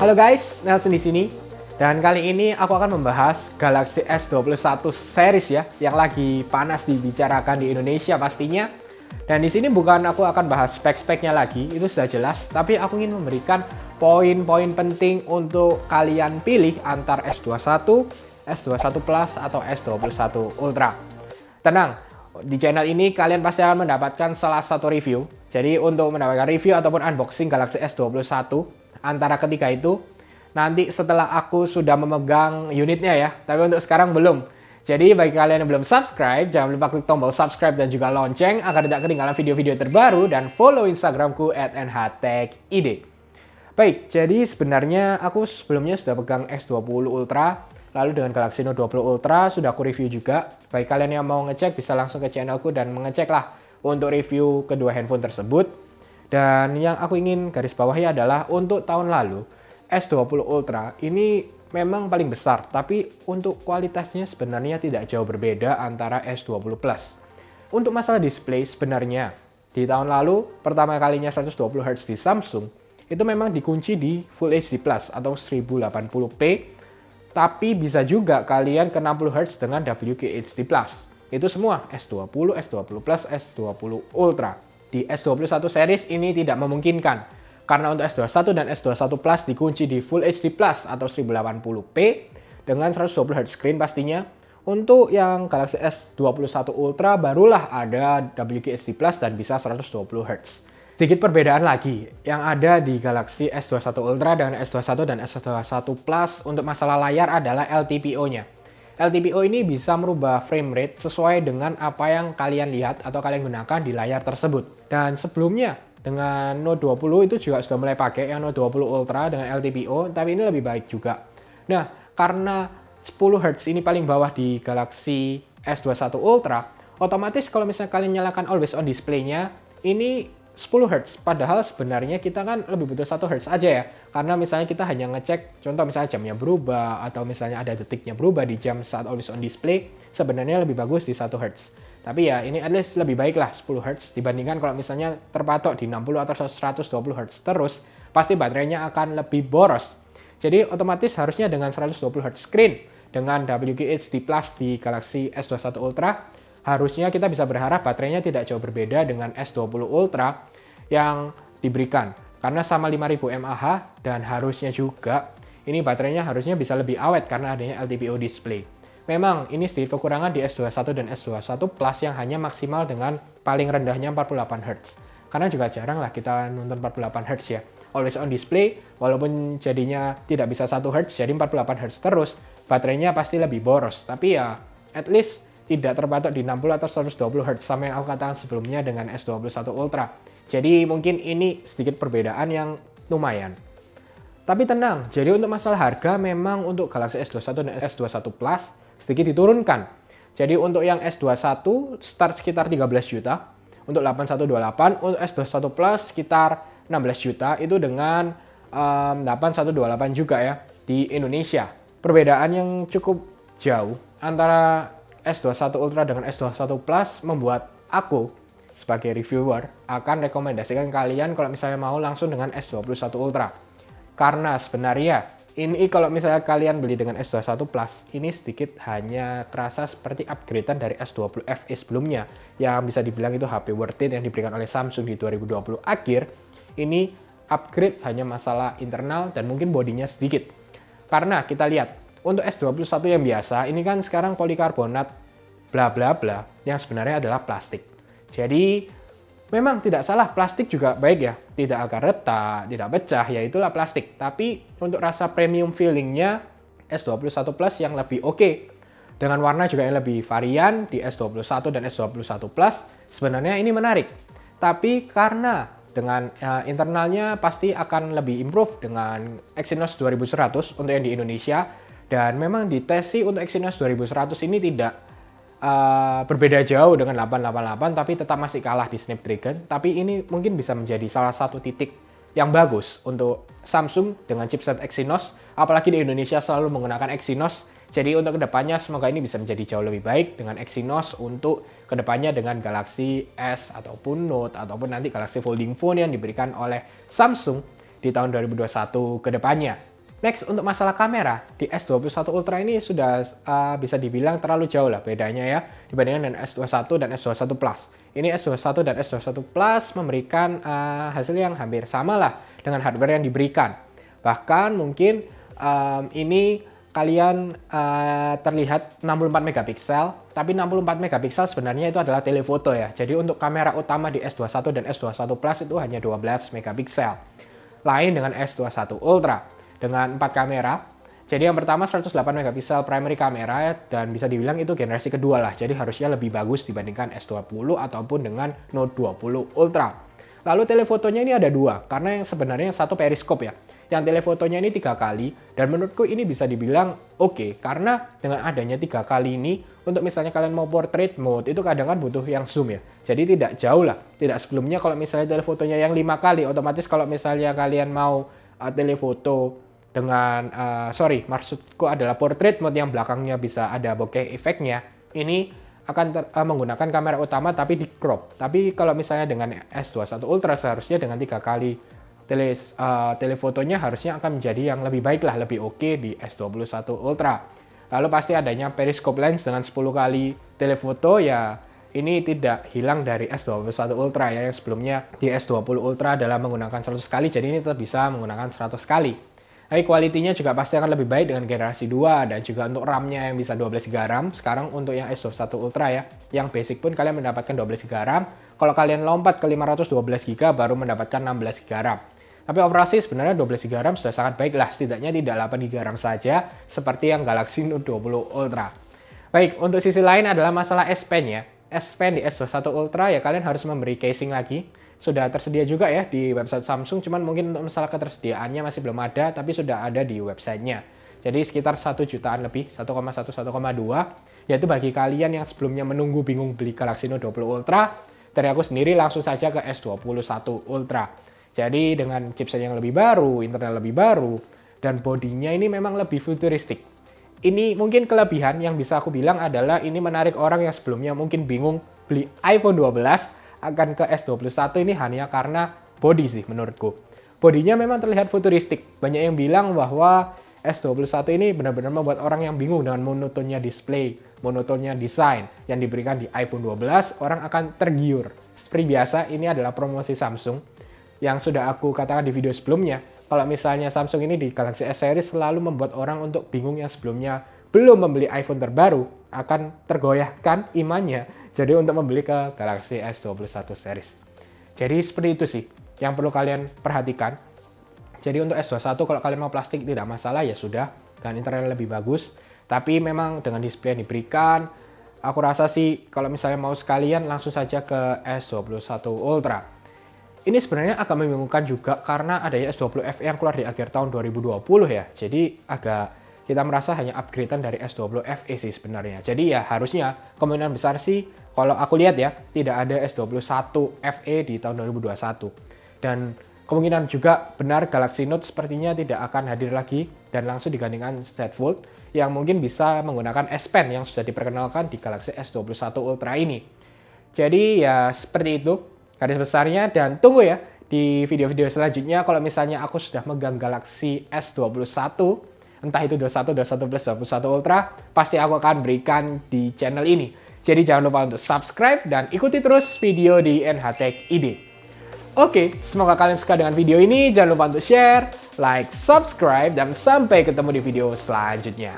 Halo guys, Nelson di sini. Dan kali ini aku akan membahas Galaxy S21 series ya, yang lagi panas dibicarakan di Indonesia pastinya. Dan di sini bukan aku akan bahas spek-speknya lagi, itu sudah jelas, tapi aku ingin memberikan poin-poin penting untuk kalian pilih antar S21, S21 Plus atau S21 Ultra. Tenang, di channel ini kalian pasti akan mendapatkan salah satu review. Jadi untuk mendapatkan review ataupun unboxing Galaxy S21 antara ketiga itu nanti setelah aku sudah memegang unitnya ya, tapi untuk sekarang belum. Jadi bagi kalian yang belum subscribe, jangan lupa klik tombol subscribe dan juga lonceng agar tidak ketinggalan video-video terbaru, dan follow Instagramku @nhtechid. Baik, jadi sebenarnya aku sebelumnya sudah pegang S20 Ultra, lalu dengan Galaxy Note 20 Ultra sudah aku review juga. Bagi kalian yang mau ngecek bisa langsung ke channelku dan mengecek lah untuk review kedua handphone tersebut. Dan yang aku ingin garis bawahi adalah untuk tahun lalu S20 Ultra ini memang paling besar, tapi untuk kualitasnya sebenarnya tidak jauh berbeda antara S20 Plus. Untuk masalah display sebenarnya di tahun lalu pertama kalinya 120 Hz di Samsung itu memang dikunci di Full HD Plus atau 1080p, tapi bisa juga kalian ke 60 Hz dengan WQHD Plus. Itu semua S20, S20 Plus, S20 Ultra. Di S21 series ini tidak memungkinkan, karena untuk S21 dan S21 Plus dikunci di Full HD Plus atau 1080p dengan 120 Hz screen pastinya. Untuk yang Galaxy S21 Ultra barulah ada WQHD Plus dan bisa 120 Hz. Sedikit perbedaan lagi yang ada di Galaxy S21 Ultra dengan S21 dan S21 Plus untuk masalah layar adalah LTPO-nya. LTPO ini bisa merubah frame rate sesuai dengan apa yang kalian lihat atau kalian gunakan di layar tersebut. Dan sebelumnya dengan Note 20 itu juga sudah mulai pakai yang Note 20 Ultra dengan LTPO, tapi ini lebih baik juga. Nah, karena 10 Hz ini paling bawah di Galaxy S21 Ultra, otomatis kalau misalnya kalian nyalakan always on display-nya, ini 10 Hz, padahal sebenarnya kita kan lebih butuh 1 Hz aja ya, karena misalnya kita hanya ngecek, contoh misalnya jamnya berubah, atau misalnya ada detiknya berubah di jam saat always on display, sebenarnya lebih bagus di 1 Hz. Tapi ya ini at least lebih baik lah 10 Hz, dibandingkan kalau misalnya terpatok di 60 atau 120 Hz terus, pasti baterainya akan lebih boros. Jadi otomatis harusnya dengan 120 Hz screen, dengan WQHD Plus di Galaxy S21 Ultra, harusnya kita bisa berharap baterainya tidak jauh berbeda dengan S20 Ultra yang diberikan. Karena sama 5000 mAh dan harusnya juga ini baterainya harusnya bisa lebih awet karena adanya LTPO display. Memang ini sedikit kekurangan di S21 dan S21 Plus yang hanya maksimal dengan paling rendahnya 48 Hz. Karena juga jarang lah kita nonton 48 Hz ya. Always on display, walaupun jadinya tidak bisa 1 Hz, jadi 48 Hz terus, baterainya pasti lebih boros. Tapi ya, at least tidak terpatok di 60 atau 120 Hz sama yang aku katakan sebelumnya dengan S21 Ultra. Jadi mungkin ini sedikit perbedaan yang lumayan. Tapi tenang, jadi untuk masalah harga memang untuk Galaxy S21 dan S21 Plus sedikit diturunkan. Jadi untuk yang S21 start sekitar 13 juta, untuk 8128, untuk S21 Plus sekitar 16 juta, itu dengan 8128 juga ya di Indonesia. Perbedaan yang cukup jauh antara S21 Ultra dengan S21 Plus membuat aku sebagai reviewer akan rekomendasikan kalian kalau misalnya mau langsung dengan S21 Ultra. Karena sebenarnya ini kalau misalnya kalian beli dengan S21 Plus, ini sedikit hanya terasa seperti upgradean dari S20 FE sebelumnya, yang bisa dibilang itu HP worth it yang diberikan oleh Samsung di 2020 akhir. Ini upgrade hanya masalah internal dan mungkin bodinya sedikit. Karena kita lihat untuk S21 yang biasa, ini kan sekarang polikarbonat bla bla bla yang sebenarnya adalah plastik. Jadi memang tidak salah, plastik juga baik ya, tidak akan retak, tidak pecah, ya itulah plastik. Tapi untuk rasa premium feelingnya S21 Plus yang lebih oke. Dengan warna juga yang lebih varian di S21 dan S21 Plus, sebenarnya ini menarik. Tapi karena dengan internalnya pasti akan lebih improve dengan Exynos 2100 untuk yang di Indonesia. Dan memang dites sih untuk Exynos 2100 ini tidak berbeda jauh dengan 888, tapi tetap masih kalah di Snapdragon. Tapi ini mungkin bisa menjadi salah satu titik yang bagus untuk Samsung dengan chipset Exynos, apalagi di Indonesia selalu menggunakan Exynos. Jadi untuk kedepannya semoga ini bisa menjadi jauh lebih baik dengan Exynos untuk kedepannya dengan Galaxy S ataupun Note ataupun nanti Galaxy Folding Phone yang diberikan oleh Samsung di tahun 2021 kedepannya. Next, untuk masalah kamera, di S21 Ultra ini sudah bisa dibilang terlalu jauh lah bedanya ya, dibandingkan dengan S21 dan S21 Plus. Ini S21 dan S21 Plus memberikan hasil yang hampir sama lah dengan hardware yang diberikan. Bahkan mungkin ini kalian terlihat 64 megapiksel, tapi 64 megapiksel sebenarnya itu adalah telefoto ya. Jadi untuk kamera utama di S21 dan S21 Plus itu hanya 12 megapiksel. Lain dengan S21 Ultra dengan 4 kamera. Jadi yang pertama 108 megapiksel primary kamera dan bisa dibilang itu generasi kedua lah. Jadi harusnya lebih bagus dibandingkan S20 ataupun dengan Note 20 Ultra. Lalu telefotonya ini ada dua, karena yang sebenarnya satu periskop ya. Yang telefotonya ini 3 kali, dan menurutku ini bisa dibilang oke, karena dengan adanya 3 kali ini, untuk misalnya kalian mau portrait mode, itu kadang kan butuh yang zoom ya. Jadi tidak jauh lah, tidak sebelumnya kalau misalnya telefotonya yang 5 kali, otomatis kalau misalnya kalian mau telefoto dengan, maksudku adalah portrait mode yang belakangnya bisa ada bokeh efeknya, ini akan menggunakan kamera utama tapi di crop. Tapi kalau misalnya dengan S21 Ultra seharusnya dengan 3 kali telefotonya harusnya akan menjadi yang lebih baik lah, lebih oke di S21 Ultra. Lalu pasti adanya periscope lens dengan 10 kali telefoto ya, ini tidak hilang dari S21 Ultra ya, yang sebelumnya di S20 Ultra adalah menggunakan 100 kali, jadi ini tetap bisa menggunakan 100 kali. Tapi kualitinya juga pasti akan lebih baik dengan generasi 2, dan juga untuk RAM-nya yang bisa 12 GB RAM. Sekarang untuk yang S21 Ultra ya, yang basic pun kalian mendapatkan 12 GB RAM. Kalau kalian lompat ke 512 GB baru mendapatkan 16 GB RAM. Tapi operasi sebenarnya 12 GB RAM sudah sangat baik lah, setidaknya tidak 8 GB RAM saja, seperti yang Galaxy Note 20 Ultra. Baik, untuk sisi lain adalah masalah S Pen ya. S Pen di S21 Ultra ya kalian harus memberi casing lagi. Sudah tersedia juga ya di website Samsung, cuman mungkin untuk masalah ketersediaannya masih belum ada, tapi sudah ada di websitenya. Jadi sekitar 1 jutaan lebih, 1,1-1,2, yaitu bagi kalian yang sebelumnya menunggu bingung beli Galaxy Note 20 Ultra, dari aku sendiri langsung saja ke S21 Ultra. Jadi dengan chipset yang lebih baru, internal lebih baru, dan bodinya ini memang lebih futuristik. Ini mungkin kelebihan yang bisa aku bilang adalah ini menarik orang yang sebelumnya mungkin bingung beli iPhone 12 akan ke S21 ini hanya karena body sih menurutku. Bodinya memang terlihat futuristik. Banyak yang bilang bahwa S21 ini benar-benar membuat orang yang bingung dengan monotonnya display, monotonnya desain yang diberikan di iPhone 12, orang akan tergiur. Seperti biasa, ini adalah promosi Samsung yang sudah aku katakan di video sebelumnya. Kalau misalnya Samsung ini di Galaxy S series selalu membuat orang untuk bingung yang sebelumnya belum membeli iPhone terbaru, akan tergoyahkan imannya jadi untuk membeli ke Galaxy S21 series. Jadi seperti itu sih yang perlu kalian perhatikan. Jadi untuk S21 kalau kalian mau plastik tidak masalah, ya sudah, dengan internal lebih bagus. Tapi memang dengan display yang diberikan, aku rasa sih kalau misalnya mau sekalian langsung saja ke S21 Ultra. Ini sebenarnya agak membingungkan juga karena adanya S20 FE yang keluar di akhir tahun 2020 ya. Jadi kita merasa hanya upgradean dari S20 FE sih sebenarnya. Jadi ya harusnya kemungkinan besar sih kalau aku lihat ya tidak ada S21 FE di tahun 2021. Dan kemungkinan juga benar Galaxy Note sepertinya tidak akan hadir lagi dan langsung digantikan Z Fold yang mungkin bisa menggunakan S Pen yang sudah diperkenalkan di Galaxy S21 Ultra ini. Jadi ya seperti itu garis besarnya, dan tunggu ya di video-video selanjutnya kalau misalnya aku sudah megang Galaxy S21, entah itu 21, 21 Plus, 21 Ultra, pasti aku akan berikan di channel ini. Jadi jangan lupa untuk subscribe dan ikuti terus video di NHTech ID. Oke, semoga kalian suka dengan video ini. Jangan lupa untuk share, like, subscribe, dan sampai ketemu di video selanjutnya.